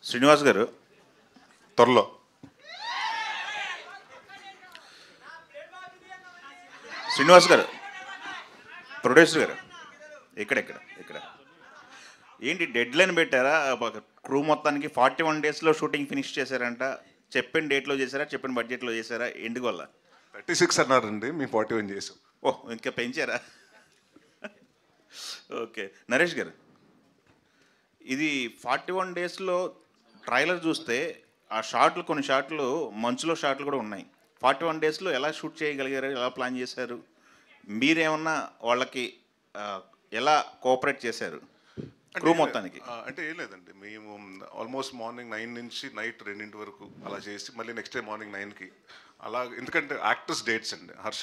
శ్రీనివాస్ గారు త్వరలో శ్రీనివాస్ గారు ప్రొడ్యూసర్ గారు ఇక్కడ ఏంటి డెడ్ లైన్ పెట్టారా? క్రూ మొత్తానికి 41 డేస్లో షూటింగ్ ఫినిష్ చేశారంట. చెప్పిన డేట్లో చేశారా, చెప్పిన బడ్జెట్లో చేశారా? ఎందుకు వల్ల 36 అన్నారండి, మేము 41 చేసాం. ఓహ్, ఇంకా పెంచారా? ఓకే. నరేష్ గారు, ఇది 41 డేస్లో ట్రైలర్ చూస్తే ఆ షాట్లు, కొన్ని షాట్లు మంచులో షాట్లు కూడా ఉన్నాయి. 41 డేస్లో ఎలా షూట్ చేయగలిగారు, ఎలా ప్లాన్ చేశారు? మీరేమన్నా వాళ్ళకి ఎలా కోఆపరేట్ చేశారు క్రూ మొత్తానికి? అంటే ఏం లేదండి, మేము ఆల్మోస్ట్ మార్నింగ్ 9 నుంచి నైట్ 2 వరకు అలా చేసి మళ్ళీ నెక్స్ట్ డే మార్నింగ్ 9కి అలా. ఎందుకంటే యాక్టర్స్ డేట్స్ అండి, హర్ష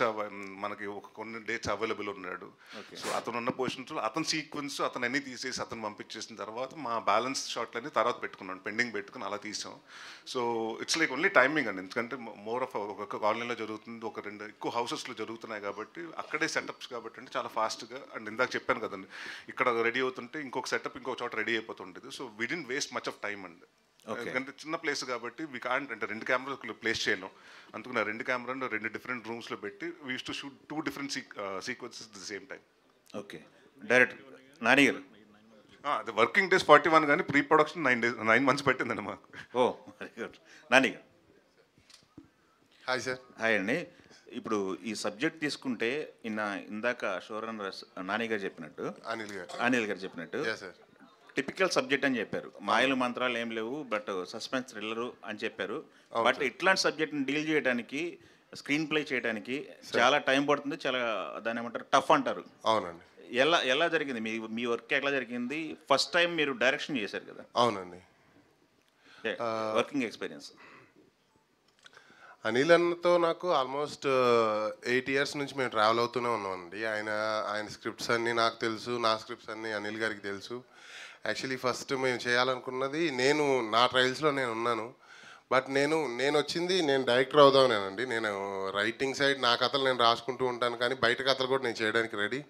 మనకి కొన్ని డేట్స్ అవైలబుల్ ఉన్నాడు. సో అతను ఉన్న పొజిషన్స్లో అతని సీక్వెన్స్ అతను అన్నీ తీసేసి అతను పంపించేసిన తర్వాత మా బ్యాలెన్స్ షాట్లన్నీ తర్వాత పెట్టుకున్నాను, పెండింగ్ పెట్టుకుని అలా తీసాం. So it's like only timing అండి, ఎందుకంటే మోర్ ఆఫ్ ఒక కాలనీలో జరుగుతుంది, ఒక 2 ఎక్కువ హౌసెస్లో జరుగుతున్నాయి కాబట్టి అక్కడే సెటప్స్ కాబట్టి అంటే చాలా ఫాస్ట్గా. అండ్ ఇందాక చెప్పాను కదండి, ఇక్కడ రెడీ అవుతుంటే ఇంకొక సెటప్ ఇంకొక చోట రెడీ అయిపోతుండేది. So we didn't waste much of time అండి, ఎందుకంటే చిన్న ప్లేస్ కాబట్టి వి కాంట్ అంటే 2 కెమెరాలు ప్లేస్ చేయలేం. అందుకని 2 కెమెరాలు 2 డిఫరెంట్ రూమ్స్లో పెట్టి we use to shoot 2 different sequences the same time. Okay. Director Nani గారు, అది వర్కింగ్ డేస్ 41 కానీ ప్రీ ప్రొడక్షన్ 9 మంత్స్ పెట్టిందండి మాకు. ఓ వెరీ గుడ్. నాని గారు. Hi sir. హాయ్ అండి. ఇప్పుడు ఈ సబ్జెక్ట్ తీసుకుంటే ఇందాక షోరన్నర్ నాని గారు చెప్పినట్టు, అనిల్ గారు చెప్పినట్టు టిపికల్ సబ్జెక్ట్ అని చెప్పారు. మాయలు మంత్రాలు ఏం లేవు, బట్ సస్పెన్స్ థ్రిల్లరు అని చెప్పారు. బట్ ఇట్లాంటి సబ్జెక్ట్ని డీల్ చేయడానికి, స్క్రీన్ ప్లే చేయడానికి చాలా టైం పడుతుంది, చాలా దాని ఏమంటారు టఫ్ అంటారు. అవునండి. ఎలా జరిగింది మీ వర్క్, ఎట్లా జరిగింది? ఫస్ట్ టైం మీరు డైరెక్షన్ చేశారు కదా? అవునండి. Working experience. అనిల్ అన్నతో నాకు ఆల్మోస్ట్ 8 years నుంచి మేము ట్రావెల్ అవుతూనే ఉన్నామండి. ఆయన స్క్రిప్ట్స్ అన్నీ నాకు తెలుసు, నా స్క్రిప్ట్స్ అన్నీ అనిల్ గారికి తెలుసు. యాక్చువల్లీ ఫస్ట్ మేము చేయాలనుకున్నది, నా ట్రయల్స్లో నేను ఉన్నాను, బట్ నేను వచ్చింది నేను డైరెక్టర్ అవుదామనేనండి. నేను రైటింగ్ సైడ్ నా కథలు నేను రాసుకుంటూ ఉంటాను, కానీ బయట కథలు కూడా నేను చేయడానికి రెడీ.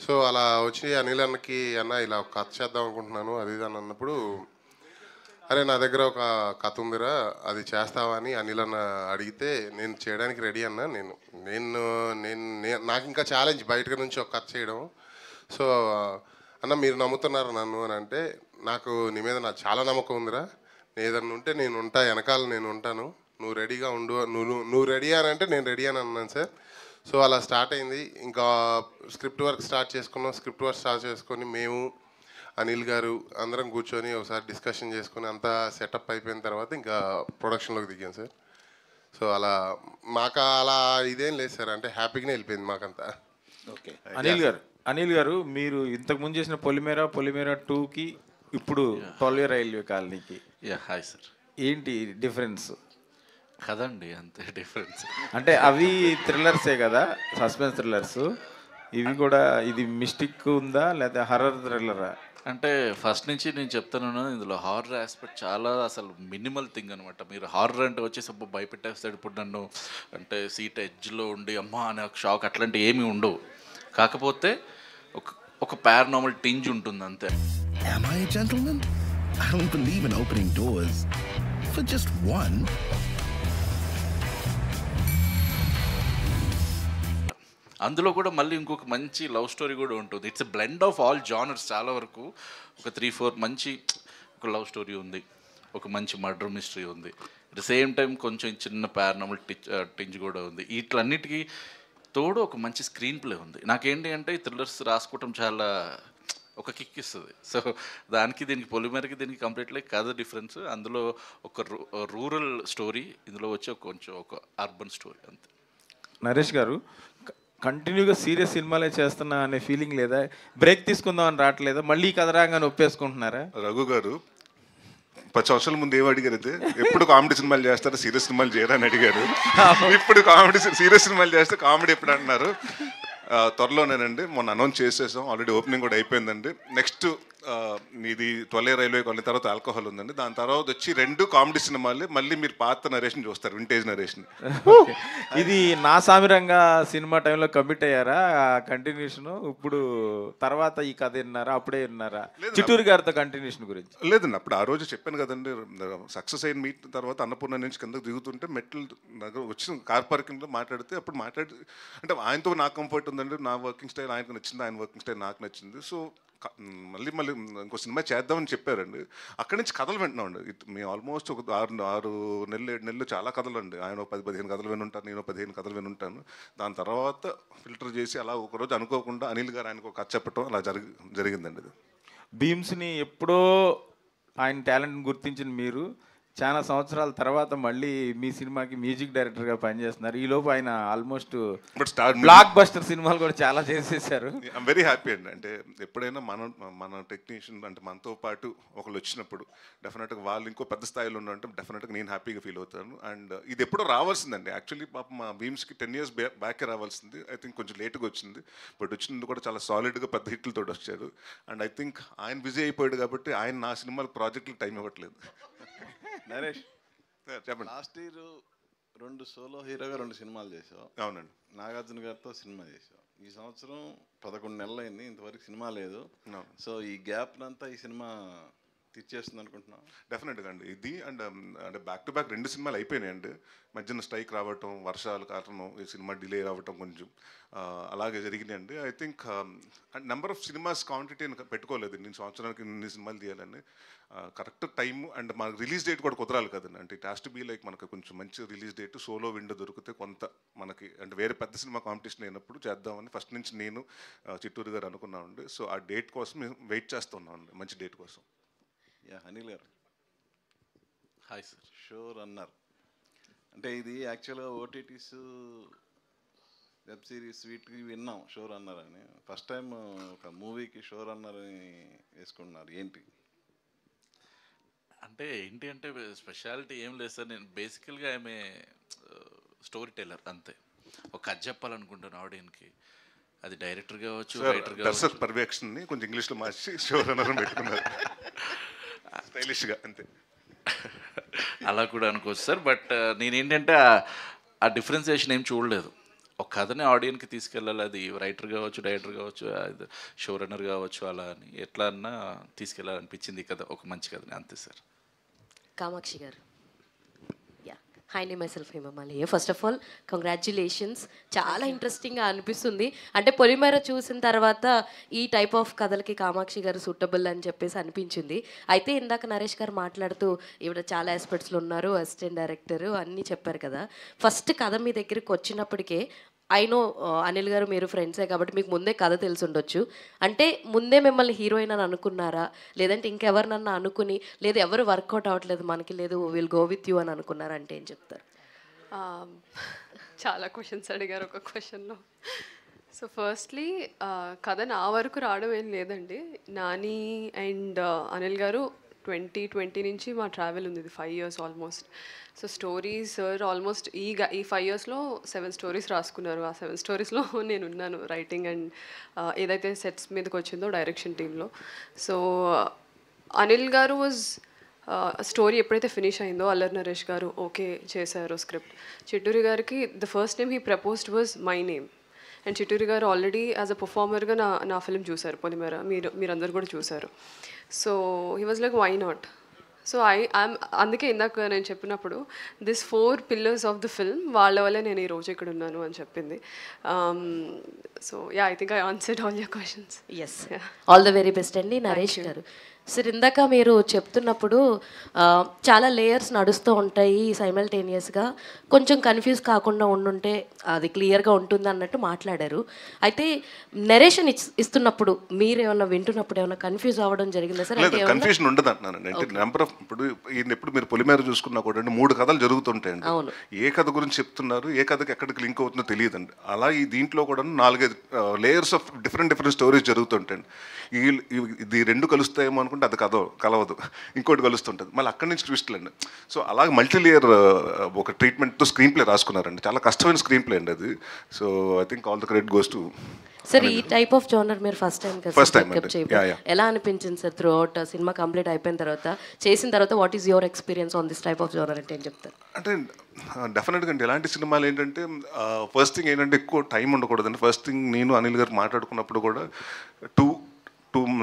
సో అలా వచ్చి అనిల్ అన్నకి, అన్న ఇలా ఒక కథ చేద్దాం అనుకుంటున్నాను అది ఇది అని అన్నప్పుడు, అరే నా దగ్గర ఒక కథ ఉందిరా, అది చేస్తావా అని అనిల్ అన్న అడిగితే, నేను చేయడానికి రెడీ అన్న. నాకు ఇంకా ఛాలెంజ్ బయట నుంచి ఒక కథ చేయడం. సో అన్న మీరు నమ్ముతున్నారు నన్ను అని అంటే, నాకు నీ మీద నాకు చాలా నమ్మకం ఉందిరా, ఏదన్నా ఉంటే నేను ఉంటా, వెనకాల నేను ఉంటాను, నువ్వు రెడీగా ఉండు, నువ్వు రెడీ అని అంటే నేను రెడీ అని అన్నాను సార్. సో అలా స్టార్ట్ అయింది. ఇంకా స్క్రిప్ట్ వర్క్ స్టార్ట్ చేసుకొని మేము అనిల్ గారు అందరం కూర్చొని ఒకసారి డిస్కషన్ చేసుకొని అంతా సెటప్ అయిపోయిన తర్వాత ఇంకా ప్రొడక్షన్లోకి దిగాం సార్. సో మాకు అలా ఇదేం లేదు సార్, అంటే హ్యాపీగానే వెళ్ళిపోయింది మాకంతా. ఓకే. అనిల్ గారు మీరు ఇంతకుముందు చేసిన పొలిమేర 2కి ఇప్పుడు 12 రైల్వే కాలనీకి హాయ్ సార్, ఏంటి డిఫరెన్స్? కదండి అంతే డిఫరెన్స్. అంటే అవి థ్రిల్లర్సే కదా, సస్పెన్స్ థ్రిల్లర్స్. ఇవి కూడా, ఇది మిస్టిక్ ఉందా లేదా హర్రర్ థ్రిల్లరా? అంటే ఫస్ట్ నుంచి నేను చెప్తాను, ఇందులో హారర్ ఆస్పెక్ట్ చాలా అసలు మినిమల్ థింగ్ అనమాట. మీరు హారర్ అంటే వచ్చేసి భయపెట్టేస్తాడు ఇప్పుడు నన్ను, అంటే సీట్ ఎడ్జ్లో ఉండి అమ్మా అనే ఒక షాక్ అట్లాంటివి ఏమీ ఉండవు. కాకపోతే ఒక పారానార్మల్ టింజ్ ఉంటుంది అంతే. Am I a gentleman? I don't believe in opening doors for just one. అందులో కూడా మళ్ళీ ఇంకొక మంచి లవ్ స్టోరీ కూడా ఉంటుంది. It's a blend of all genres. చాలా వరకు ఒక 3-4 మంచి ఒక లవ్ స్టోరీ ఉంది, ఒక మంచి మర్డర్ మిస్టరీ ఉంది, అట్ ద సేమ్ టైం కొంచెం చిన్న పారానార్మల్ టింజ్ కూడా ఉంది. వీటన్నిటికీ తోడు ఒక మంచి స్క్రీన్ ప్లే ఉంది. నాకేంటి అంటే ఈ థ్రిల్లర్స్ రాసుకోవటం చాలా ఒక కిక్ ఇస్తుంది. సో దీనికి పొలిమేరకి దీనికి కంప్లీట్లీ కథ డిఫరెన్స్. అందులో ఒక రూరల్ స్టోరీ, ఇందులో వచ్చి కొంచెం ఒక అర్బన్ స్టోరీ అంతే. నరేష్ గారు, కంటిన్యూగా సీరియస్ సినిమాలే చేస్తున్నా అనే ఫీలింగ్ లేదా? బ్రేక్ తీసుకుందాం అని రావట్లేదా? మళ్ళీ కథ రాగానే ఒప్పేసుకుంటున్నారా? రఘు గారు 10 సంవత్సరాల ముందు ఏం అడిగారు అయితే, ఎప్పుడు కామెడీ సినిమాలు చేస్తారా, సీరియస్ సినిమాలు చేయరా అని అడిగారు. ఇప్పుడు సీరియస్ సినిమాలు చేస్తే కామెడీ ఎప్పుడు అంటున్నారు. త్వరలోనేనండి, మొన్న అనౌన్స్ చేసేసాం, ఆల్రెడీ ఓపెనింగ్ కూడా అయిపోయిందండి. నెక్స్ట్ ఇది 12 రైల్వే కాలనీ తర్వాత ఆల్కహాల్ ఉందండి. దాని తర్వాత వచ్చి 2 కామెడీ సినిమాలు. మళ్ళీ మీరు పాత నరేషన్ చూస్తారు, వింటేజ్ నరేషన్. ఇది నా సామిరంగా సినిమా టైంలో కమిట్ అయ్యారా కంటిన్యూషన్? ఇప్పుడు తర్వాత ఈ కథ విన్నారా, అప్పుడే విన్నారా చిట్టూరు గారితో కంటిన్యూషన్ గురించి? లేదండి, అప్పుడు ఆ రోజు చెప్పాను కదండి, సక్సెస్ అయిన మీట్ తర్వాత అన్నపూర్ణ నుంచి కిందకు దిగుతుంటే మెట్లు దగ్గర వచ్చి కార్ పార్కింగ్లో మాట్లాడితే అప్పుడు అంటే ఆయనతో నాకు కంఫర్ట్ ఉందండి, నా వర్కింగ్ స్టైల్ ఆయనకు నచ్చింది, ఆయన వర్కింగ్ స్టైల్ నాకు నచ్చింది. సో మళ్ళీ ఇంకో సినిమా చేద్దామని చెప్పారండి. అక్కడి నుంచి కథలు వింటున్నామండి. మేము ఆల్మోస్ట్ ఒక 6 నెలలు 7 నెలలు చాలా కథలు అండి. ఆయన 10-15 కథలు వినుంటాను, నేను 15 కథలు వినుంటాను. దాని తర్వాత ఫిల్టర్ చేసి అలా ఒకరోజు అనుకోకుండా అనిల్ గారు ఆయనకు ఒక కథ చెప్పడం అలా జరిగిందండి. ఇది భీమ్స్ని ఎప్పుడో ఆయన టాలెంట్ని గుర్తించిన మీరు చాలా సంవత్సరాల తర్వాత మళ్ళీ మీ సినిమాకి మ్యూజిక్ డైరెక్టర్గా పనిచేస్తున్నారు. ఈలోపు ఆయన ఆల్మోస్ట్ బ్లాక్ బస్టర్ సినిమాలు కూడా చాలా చేసేసారు. ఐఎమ్ వెరీ హ్యాపీ అండి. అంటే ఎప్పుడైనా మన టెక్నీషియన్ అంటే మనతో పాటు ఒకళ్ళు వచ్చినప్పుడు డెఫినెట్గా వాళ్ళు ఇంకో పెద్ద స్థాయిలో ఉన్నారంటే డెఫినెట్గా నేను హ్యాపీగా ఫీల్ అవుతాను. అండ్ ఇది ఎప్పుడో రావాల్సిందండి. యాక్చువల్లీ పాప మా భీమ్స్కి 10 years బ్యాకే రావాల్సింది. ఐ థింక్ కొంచెం లేట్గా వచ్చింది. బట్ వచ్చినప్పుడు కూడా చాలా సాలిడ్గా పెద్ద హిట్లతో వచ్చారు. అండ్ ఐ థింక్ ఆయన బిజీ అయిపోయాడు కాబట్టి ఆయన నా సినిమాల ప్రాజెక్టులకు టైం ఇవ్వట్లేదు. నరేష్ చెప్పండి. లాస్ట్ ఇయర్ 2 సోలో హీరోగా 2 సినిమాలు చేసావు. అవునండి. నాగార్జున గారితో సినిమా చేసావు. ఈ సంవత్సరం 11 నెలలు అయింది, ఇంతవరకు సినిమా లేదు. సో ఈ గ్యాప్ అంతా ఈ సినిమా తీర్చేస్తుంది అనుకుంటున్నాను. డెఫినెట్గా అండి. ఇది అండ్ అంటే బ్యాక్ టు బ్యాక్ 2 సినిమాలు అయిపోయినాయండి. మధ్యన స్ట్రైక్ రావటం, వర్షాలు కారణం ఈ సినిమా డిలే రావటం కొంచెం అలాగే జరిగినాయండి. I think and number of cinemas quantity పెట్టుకోలేదు. నేను సంవత్సరానికి ఇన్ని సినిమాలు తీయాలని. కరెక్ట్ టైం అండ్ మనకు రిలీజ్ డేట్ కూడా కుదరాలి కదండి. అంటే it has to be like మనకు కొంచెం మంచి రిలీజ్ డేట్, సోలో విండో దొరికితే కొంత మనకి అంటే వేరే పెద్ద సినిమా కాంపిటీషన్ అయినప్పుడు చేద్దామని ఫస్ట్ నుంచి నేను చిట్టూరు గారు అనుకున్నామండి. సో ఆ డేట్ కోసం మేము వెయిట్ చేస్తున్నామండి, మంచి డేట్ కోసం. అనిల్ గారు, హాయ్ సార్. షో రన్నర్ అంటే ఇది యాక్చువల్గా ఓటీటీస్ వెబ్ సిరీస్ వీటికి విన్నాం షో రన్నర్ అని. ఫస్ట్ టైం ఒక మూవీకి షో రన్నర్ అని వేసుకుంటున్నారు, ఏంటి? అంటే ఏంటి అంటే స్పెషాలిటీ ఏం లేదు సార్. నేను బేసికల్గా ఆమె స్టోరీ టెల్లర్ అంతే. ఒక కథ చెప్పాలనుకుంటాను ఆడియన్కి. అది డైరెక్టర్ కావచ్చు, రైటర్ కావచ్చు. పర్యవేక్షణని కొంచెం ఇంగ్లీష్లో మార్చి షో రన్నర్ పెట్టుకున్నారు స్టైలిష్గా అంతే. అలా కూడా అనుకోవచ్చు సార్. బట్ నేనేంటంటే ఆ డిఫరెన్సియేషన్ ఏం చూడలేదు. ఒక కథని ఆడియన్కి తీసుకెళ్ళాలి, అది రైటర్ కావచ్చు, డైరెక్టర్ కావచ్చు, షో రన్నర్ కావచ్చు, అలా అని ఎట్లా అన్నా తీసుకెళ్ళాలనిపించింది కథ, ఒక మంచి కథని, అంతే సార్. కామాక్షి గారు, హాయ్ నే myself Hemamali. First of all congratulations, చాలా ఇంట్రెస్టింగ్గా అనిపిస్తుంది. అంటే పొలిమేర చూసిన తర్వాత ఈ టైప్ ఆఫ్ కథలకి కామాక్షి గారు సూటబుల్ అని చెప్పేసి అనిపించింది. అయితే ఇందాక నరేష్ గారు మాట్లాడుతూ ఈవిడ చాలా ఆస్పెక్ట్స్లో ఉన్నారు, అసిస్టెంట్ డైరెక్టర్ అన్నీ చెప్పారు కదా. ఫస్ట్ కథ మీ దగ్గరికి వచ్చినప్పటికే ఐ నో అనిల్ గారు మీరు ఫ్రెండ్సే కాబట్టి మీకు ముందే కథ తెలిసి ఉండొచ్చు. అంటే ముందే మిమ్మల్ని హీరోయిన్ అని అనుకున్నారా, లేదంటే ఇంకెవరినన్నా అనుకుని లేదు ఎవరు వర్కౌట్ అవ్వట్లేదు మనకి, లేదు విల్ గో విత్ యూ అని అనుకున్నారా? అంటే ఏం చెప్తారు? చాలా క్వశ్చన్స్ అడిగారు ఒక క్వశ్చన్లో. సో ఫస్ట్లీ కథ నా వరకు రావడం ఏం లేదండి. నాని అండ్ అనిల్ గారు 2020 నుంచి మా ట్రావెల్ ఉంది, ఇది 5 years almost. So stories sir almost ఈ 5 yearsలో 7 stories రాసుకున్నారు. ఆ 7 storiesలో నేను ఉన్నాను రైటింగ్ అండ్ ఏదైతే సెట్స్ మీదకి వచ్చిందో డైరెక్షన్ టీంలో. సో అనిల్ గారు వాజ్ స్టోరీ ఎప్పుడైతే ఫినిష్ అయిందో అల్లరి నరేష్ గారు ఓకే చేశారు స్క్రిప్ట్. చిట్టూరి గారికి the first name he proposed was my name. And Chitturi గారు ఆల్రెడీ యాజ్ అ పర్ఫార్మర్గా నా ఫిల్మ్ చూశారు పొలిమేర, మీరందరూ కూడా చూశారు. So he was like why not. So అందుకే ఇందాక నేను చెప్పినప్పుడు this 4 pillars of the film వాళ్ళ వల్లే నేను ఈరోజు ఇక్కడ ఉన్నాను అని చెప్పింది. So I think I answered all your questions. Yes, all the very best అండి. నరేష్ గారు, సార్ ఇందాక మీరు చెప్తున్నప్పుడు చాలా లేయర్స్ నడుస్తూ ఉంటాయి సైమల్టేనియస్గా, కొంచెం కన్ఫ్యూజ్ కాకుండా ఉండుంటే అది క్లియర్గా ఉంటుంది అన్నట్టు మాట్లాడారు. అయితే నెరేషన్ ఇస్తున్నప్పుడు మీరు ఏమన్నా వింటున్నప్పుడు ఏమన్నా కన్ఫ్యూజ్ అవ్వడం జరిగిందా సార్? కన్ఫ్యూజన్ ఉండదు అంటున్నానండి. అంటే నెంబర్ ఆఫ్ ఇప్పుడు మీరు పొలిమేర చూసుకున్నా కూడా 3 కథలు జరుగుతుంటాయండి. ఏ కథ గురించి చెప్తున్నారు, ఏ కథకి ఎక్కడికి లింక్ అవుతుందో తెలియదండి. అలా ఈ దీంట్లో కూడా 4-5 లేయర్స్ ఆఫ్ డిఫరెంట్ స్టోరీస్ జరుగుతుంటాయండి. ఇది 2 కలుస్తాయేమో అనుకుంటే అనుకుంటే అది కలవదు, ఇంకోటి కలుస్తుంటుంది, మళ్ళీ అక్కడి నుంచి ట్విస్ట్లు అండి. సో అలాగే మల్టీలేయర్ ఒక ట్రీట్మెంట్తో స్క్రీన్ ప్లే రాసుకున్నారండి. చాలా కష్టమైన స్క్రీన్ ప్లే అండి అది. So I think all the credit goes to sir. ఈ టైప్ ఆఫ్ జోనర్ మీరు ఫస్ట్ టైం ఎలా అనిపించింది sir? Through out cinema complete అయిపోయిన తర్వాత చేసిన తర్వాత what is your experience on this type of genre అంటే ఏం చెప్తారు? అంటే డెఫినెట్గా అండి ఎలాంటి సినిమాలు ఏంటంటే ఫస్ట్ థింగ్ ఏంటంటే ఎక్కువ టైం ఉండకూడదండి. ఫస్ట్ థింగ్ నేను అనిల్ గారు మాట్లాడుకున్నప్పుడు కూడా 2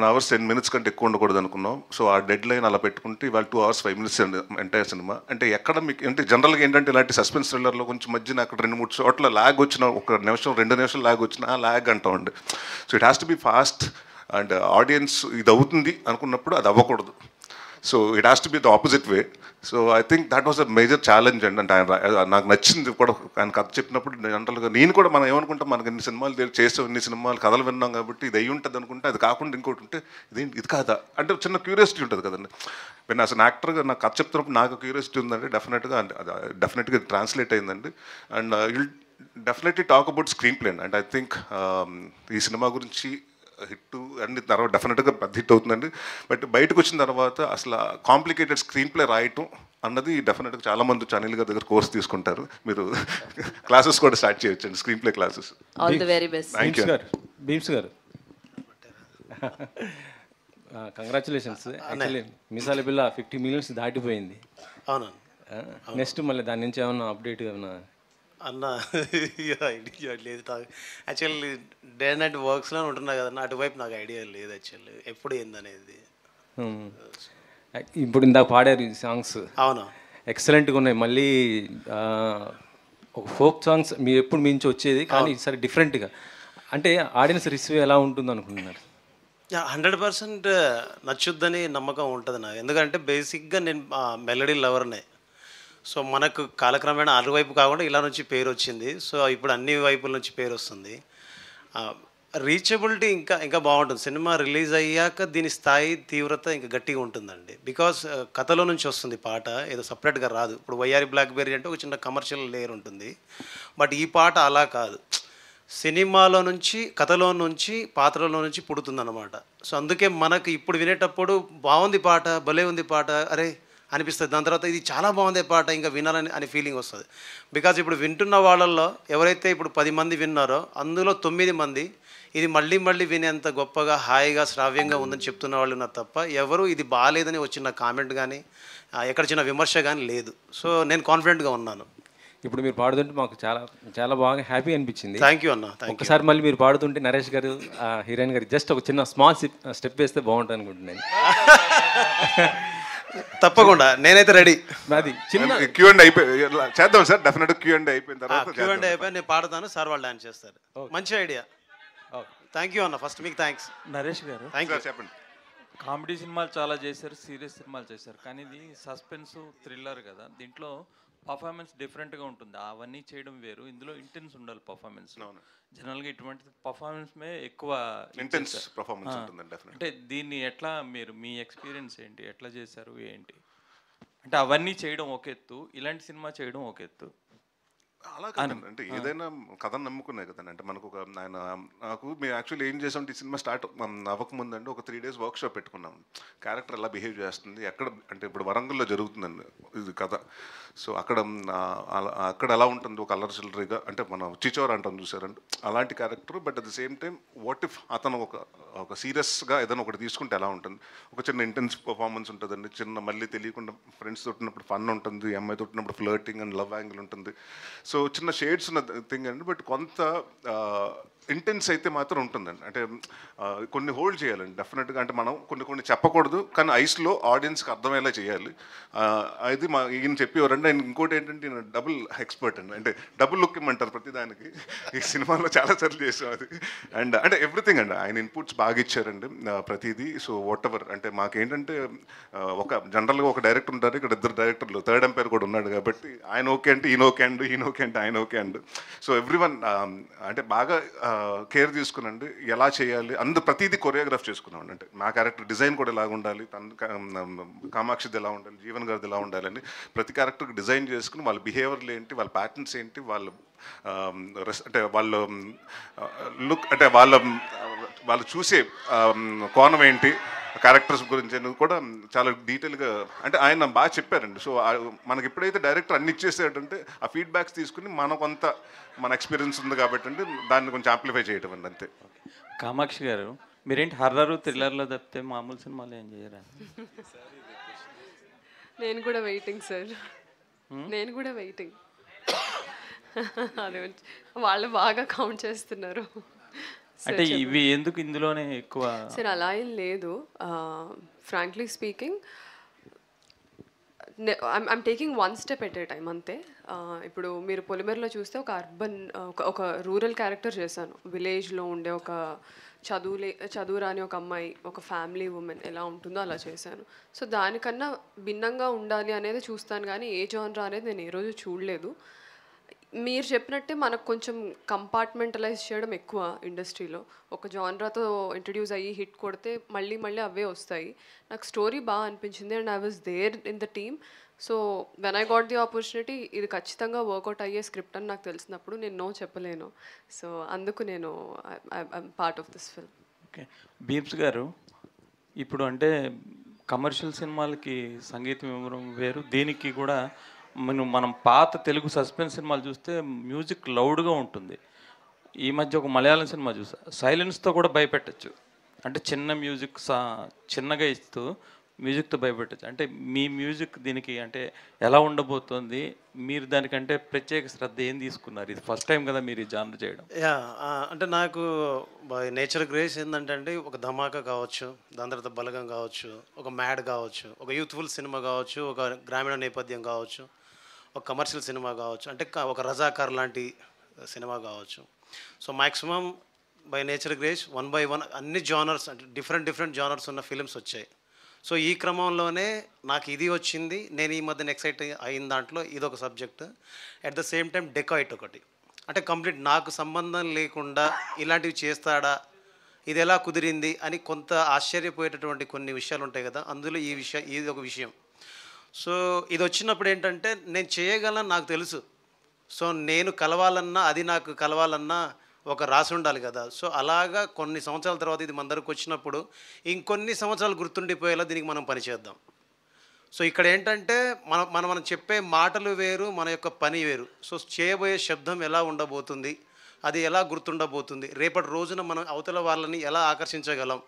hours 10 minutes కంటే ఎక్కువ ఉండకూడదు అనుకున్నాం. సో ఆ డెడ్ లైన్ అలా పెట్టుకుంటే ఇవాళ 2 hours 5 minutes ఎంటైర్ సినిమా. అంటే ఎక్కడ మీకు అంటే జనరల్గా ఏంటంటే ఇలాంటి సస్పెన్స్ థ్రిల్లర్లో కొంచెం మధ్యన అక్కడ 2-3 చోట్ల ల్యాగ్ వచ్చిన, 1 నిమిషం 2 నిమిషాలు ల్యాగ్ వచ్చినా ల్యాగ్ అంటామండి. So it has to be fast and audience ఇది అవుతుంది అనుకున్నప్పుడు అది అవ్వకూడదు. So it has to be the opposite way. So I think that was a major challenge అండి. అంటే ఆయన నాకు నచ్చింది కూడా ఆయన కథ చెప్పినప్పుడు జనరల్గా నేను కూడా మనం ఏమనుకుంటాం, మనకి ఇన్ని సినిమాలు చేసాం, ఇన్ని సినిమాలు కథలు విన్నాం కాబట్టి ఇది అయ్యి ఉంటుంది అనుకుంటే అది కాకుండా ఇంకోటి ఉంటే ఇది కాదా అంటే చిన్న క్యూరియాసిటీ ఉంటుంది కదండి. నేను అసలు యాక్టర్గా నాకు కథ చెప్తున్నప్పుడు నాకు క్యూరియాసిటీ ఉందండి. డెఫినెట్గా ట్రాన్స్లేట్ అయిందండి. And will definitely talk about screen play and I think ఈ సినిమా గురించి హిట్ అన్ని తర్వాత డెఫినెట్గా పెద్ద హిట్ అవుతుందండి. బట్ బయటకు వచ్చిన తర్వాత అసలు కాంప్లికేటెడ్ స్క్రీన్ ప్లే రాయటం అన్నది డెఫినెట్గా చాలామంది అనిల్ గారి దగ్గర కోర్స్ తీసుకుంటారు. మీరు క్లాసెస్ కూడా స్టార్ట్ చేయొచ్చండి, screen play classes. All the very best. Bheems గారు కంగ్రాచులేషన్స్. యాక్చువల్లీ మిసాల బిల్ల 50 million దాటిపోయింది. అవునా? నెక్స్ట్ మళ్ళీ దాని నుంచి ఏమన్నా అప్డేట్ ఏమన్నా అన్న? ఐడియా లేదు యాక్చువల్లీ. డే అండ్ నైట్ వర్క్స్లో ఉంటున్నా కదన్నా, అటువైపు నాకు ఐడియా లేదు యాక్చువల్లీ ఎప్పుడు ఏందనేది. ఇప్పుడు ఇందాక పాడారు ఈ సాంగ్స్, అవునా, ఎక్సలెంట్గా ఉన్నాయి. మళ్ళీ ఒక ఫోక్ సాంగ్స్ మీరు ఎప్పుడు మించి వచ్చేది కానీ సరే డిఫరెంట్గా, అంటే ఆడియన్స్ రిసీవ్ ఎలా ఉంటుంది అనుకుంటున్నారు? 100% నచ్చుద్దని నమ్మకం ఉంటుంది నాకు. ఎందుకంటే బేసిక్గా నేను మెలడీ లవర్నే. సో మనకు కాలక్రమేణా అటువైపు కాకుండా ఇలా నుంచి పేరు వచ్చింది. సో ఇప్పుడు అన్ని వైపుల నుంచి పేరు వస్తుంది. రీచబిలిటీ ఇంకా బాగుంటుంది. సినిమా రిలీజ్ అయ్యాక దీని స్థాయి తీవ్రత ఇంకా గట్టిగా ఉంటుందండి. బికాస్ కథలో నుంచి వస్తుంది పాట, ఏదో సపరేట్గా రాదు. ఇప్పుడు వయ్యారి బ్లాక్బెర్రీ అంటే ఒక చిన్న కమర్షియల్ లేయర్ ఉంటుంది. బట్ ఈ పాట అలా కాదు, సినిమాలో నుంచి, కథలో నుంచి, పాత్రలో నుంచి పుడుతుందన్నమాట. సో అందుకే మనకు ఇప్పుడు వినేటప్పుడు బాగుంది పాట, భలే ఉంది పాట, అరే అనిపిస్తుంది. దాని తర్వాత ఇది చాలా బాగుంది పాట, ఇంకా వినాలని ఫీలింగ్ వస్తుంది. బికాజ్ ఇప్పుడు వింటున్న వాళ్ళల్లో ఎవరైతే ఇప్పుడు 10 మంది విన్నారో అందులో 9 మంది ఇది మళ్ళీ మళ్ళీ వినేంత గొప్పగా, హాయిగా, శ్రావ్యంగా ఉందని చెప్తున్న వాళ్ళు ఉన్నారు తప్ప ఎవరు ఇది బాగాలేదని వచ్చిన కామెంట్ కానీ ఎక్కడ చిన్న విమర్శ కానీ లేదు. సో నేను కాన్ఫిడెంట్గా ఉన్నాను. ఇప్పుడు మీరు పాడుతుంటే మాకు చాలా చాలా బాగా హ్యాపీ అనిపించింది. థ్యాంక్ యూ అన్న. ఒకసారి మళ్ళీ మీరు పాడుతుంటే నరేష్ గారు, హీరోయిన్ గారు జస్ట్ ఒక చిన్న స్మాల్ స్టెప్ వేస్తే బాగుంటుంది అనుకుంటున్నాను. తప్పకుండా, నేనైతే రెడీ. అది చిన్న Q&A చేద్దాం సార్. డెఫినెట్ Q&A అయిపోయిన తర్వాత Q&A అయిపోయి నేను పాడతాను, సార్ వాళ్ళు డాన్స్ చేస్తారు. మంచి ఐడియా. థ్యాంక్ యూ అన్న. ఫస్ట్ మీకు థ్యాంక్స్. నరేష్ గారు, థ్యాంక్ యూ. చెప్పండి. కామెడీ సినిమాలు చాలా చేశారు, సీరియస్ సినిమాలు చేశారు, కానీ ఇది సస్పెన్స్ థ్రిల్లర్ కదా, దీంట్లో పర్ఫార్మెన్స్ డిఫరెంట్గా ఉంటుంది. అవన్నీ చేయడం వేరు, ఇందులో ఇంటెన్స్ ఉండాలి పర్ఫార్మెన్స్. జనరల్గా ఇటువంటి పర్ఫార్మెన్స్ మే ఎక్కువ ఇంటెన్స్ పర్ఫార్మెన్స్ ఉంటుందండి. అంటే దీన్ని ఎట్లా మీరు మీ ఎక్స్పీరియన్స్ ఏంటి, ఎట్లా చేశారు ఏంటి? అంటే అవన్నీ చేయడం ఒక ఎత్తు, ఇలాంటి సినిమా చేయడం ఒక ఎత్తు. అలా కదండి, అంటే ఏదైనా కథను నమ్ముకున్నాయి కదండి. అంటే మనకు ఒక నాకు మేము యాక్చువల్లీ ఏం చేసాం, ఈ సినిమా స్టార్ట్ అవ్వకముందు అండి ఒక 3 days వర్క్షాప్ పెట్టుకున్నాం. క్యారెక్టర్ ఎలా బిహేవ్ చేస్తుంది, ఎక్కడ అంటే ఇప్పుడు వరంగల్లో జరుగుతుందండి ఇది కథ. సో అక్కడ ఎలా ఉంటుంది ఒక అల్లరి చిల్లరిగా, అంటే మనం చిచోర్ అంటాం చూసారంటే అలాంటి character. But at the same time what if అతను ఒక సీరియస్గా ఏదైనా ఒకటి తీసుకుంటే ఎలా ఉంటుంది. ఒక చిన్న ఇంటెన్స్ పర్ఫార్మెన్స్ ఉంటుందండి, చిన్న మళ్ళీ తెలియకుండా ఫ్రెండ్స్ తోటినప్పుడు ఫన్ ఉంటుంది, అమ్మాయి తోటినప్పుడు ఫ్లర్టింగ్ అండ్ లవ్ యాంగిల్ ఉంటుంది. సో చిన్న షేడ్స్ ఉన్న థింగ్ అండి. బట్ కొంత ఇంటెన్స్ అయితే మాత్రం ఉంటుందండి. అంటే కొన్ని హోల్డ్ చేయాలండి డెఫినెట్గా. అంటే మనం కొన్ని చెప్పకూడదు, కానీ ఐస్లో ఆడియన్స్కి అర్థమయ్యేలా చేయాలి. అది ఈయన చెప్పేవారండి. ఆయన ఇంకోటి ఏంటంటే ఈయన డబుల్ ఎక్స్పర్ట్ అండి. అంటే డబుల్ లుక్ ఇమ్మంటారు ప్రతిదానికి. ఈ సినిమాలో చాలా సార్లు చేసాం అది. అండ్ అంటే ఎవ్రీథింగ్ అండి, ఆయన ఇన్పుట్స్ బాగా ఇచ్చారండి ప్రతిదీ. సో వాట్ ఎవర్ అంటే మాకేంటంటే జనరల్గా ఒక డైరెక్టర్ ఉంటారు, ఇక్కడ 2 డైరెక్టర్లు, థర్డ్ ఎంపైర్ కూడా ఉన్నాడు కాబట్టి ఆయన ఓకే అంటే ఈయన ఓకే అండ్, ఈయన ఓకే అంటే ఆయన ఓకే అండ్. సో ఎవ్రీవన్ అంటే బాగా కేర్ తీసుకునండి ఎలా చేయాలి ప్రతిదీ కొరియోగ్రాఫ్ చేసుకున్నామండి. అంటే మా క్యారెక్టర్ డిజైన్ కూడా ఎలా ఉండాలి, కామాక్షిది ఎలా ఉండాలి, జీవన్ గారిది ఎలా ఉండాలని ప్రతి క్యారెక్టర్కి డిజైన్ చేసుకుని వాళ్ళ బిహేవియర్లు ఏంటి, వాళ్ళ ప్యాటర్న్స్ ఏంటి, వాళ్ళ అంటే వాళ్ళ లుక్, అంటే వాళ్ళు చూసే కోణం ఏంటి, క్యారెక్టర్స్ గురించి అనేది కూడా చాలా డీటెయిల్గా అంటే ఆయన బాగా చెప్పారండి. సో మనకి ఎప్పుడైతే డైరెక్టర్ అన్ని ఇచ్చేసాడంటే ఆ ఫీడ్బ్యాక్స్ తీసుకుని మనకొంత మన ఎక్స్పీరియన్స్ ఉంది కాబట్టి అంటే దాన్ని కొంచెం యాంప్లిఫై చేయటం అండి అంతే. కామాక్షి గారు, మీరేంటి హర్రర్ థ్రిల్లర్లో తప్పితే మామూలు సినిమాలు ఏం చేయరా? నేను కూడా వెయిటింగ్ సార్, నేను కూడా వెయిటింగ్. అదే వాళ్ళు బాగా కౌంట్ చేస్తున్నారు. అంటే ఇవి ఎందుకు ఇందులోనే ఎక్కువ? సార్ అలా ఏం లేదు. Frankly speaking I'm taking one step at a time అంతే. ఇప్పుడు మీరు పొలిమేరలో చూస్తే ఒక అర్బన్ ఒక రూరల్ క్యారెక్టర్ చేశాను. విలేజ్లో ఉండే ఒక చదువు రాని ఒక అమ్మాయి, ఒక ఫ్యామిలీ ఉమెన్ ఎలా ఉంటుందో అలా చేశాను. సో దానికన్నా భిన్నంగా ఉండాలి అనేది చూస్తాను, కానీ ఏ జానరా అనేది నేను ఏ రోజు చూడలేదు. మీరు చెప్పినట్టే మనకు కొంచెం కంపార్ట్మెంటలైజ్ చేయడం ఎక్కువ ఇండస్ట్రీలో. ఒక జానరాతో ఇంట్రడ్యూస్ అయ్యి హిట్ కొడితే మళ్ళీ మళ్ళీ అవే వస్తాయి. నాకు స్టోరీ బాగా అనిపించింది and I was there in the team. So when I got the opportunity, ఇది ఖచ్చితంగా వర్కౌట్ అయ్యే స్క్రిప్ట్ అని నాకు తెలిసినప్పుడు నేను నో చెప్పలేను. సో అందుకు నేను I'm part of this film. Okay, Bheems గారు, ఇప్పుడు అంటే కమర్షియల్ సినిమాలకి సంగీతం ఇవ్వడం వేరు, దీనికి కూడా మనం పాత తెలుగు సస్పెన్స్ సినిమాలు చూస్తే మ్యూజిక్ లౌడ్గా ఉంటుంది. ఈ మధ్య ఒక మలయాళం సినిమా చూసా, సైలెన్స్తో కూడా భయపెట్టచ్చు. అంటే చిన్న మ్యూజిక్ చిన్నగా ఇస్తూ మ్యూజిక్తో భయపెట్టచ్చు. అంటే మీ మ్యూజిక్ దీనికి అంటే ఎలా ఉండబోతోంది? మీరు దానికంటే ప్రత్యేక శ్రద్ధ ఏం తీసుకున్నారు? ఇది ఫస్ట్ టైం కదా మీరు ఈ జానర్ చేయడం. అంటే నాకు నేచర్ గ్రేస్ ఏంటంటే అండి, ఒక ధమాకా కావచ్చు, దాని తర్వాత బలగం కావచ్చు, ఒక మ్యాడ్ కావచ్చు, ఒక యూత్ఫుల్ సినిమా కావచ్చు, ఒక గ్రామీణ నేపథ్యం కావచ్చు, ఒక కమర్షియల్ సినిమా కావచ్చు, అంటే ఒక రజాకార్ లాంటి సినిమా కావచ్చు. So maximum by nature grace 1 by 1 అన్ని జానర్స్, అంటే డిఫరెంట్ జానర్స్ ఉన్న ఫిలిమ్స్ వచ్చాయి. సో ఈ క్రమంలోనే నాకు ఇది వచ్చింది. నేను ఈ మధ్యన ఎక్సైట్ అయిన దాంట్లో ఇదొక subject. At the same time dacoit ఒకటి, అంటే కంప్లీట్ నాకు సంబంధం లేకుండా ఇలాంటివి చేస్తాడా, ఇది ఎలా కుదిరింది అని కొంత ఆశ్చర్యపోయేటటువంటి కొన్ని విషయాలు ఉంటాయి కదా, అందులో ఇది ఒక విషయం. సో ఇది వచ్చినప్పుడు ఏంటంటే నేను చేయగలను నాకు తెలుసు. సో నేను కలవాలన్నా, అది నాకు కలవాలన్నా ఒక రాసి ఉండాలి కదా. సో అలాగా కొన్ని సంవత్సరాల తర్వాత ఇది మన దగ్గరకు వచ్చినప్పుడు ఇంకొన్ని సంవత్సరాలు గుర్తుండిపోయేలా దీనికి మనం పనిచేద్దాం. సో ఇక్కడ ఏంటంటే మనం చెప్పే మాటలు వేరు, మన యొక్క పని వేరు. సో చేయబోయే శబ్దం ఎలా ఉండబోతుంది, అది ఎలా గుర్తుండబోతుంది, రేపటి రోజున మనం అవతల వాళ్ళని ఎలా ఆకర్షించగలం.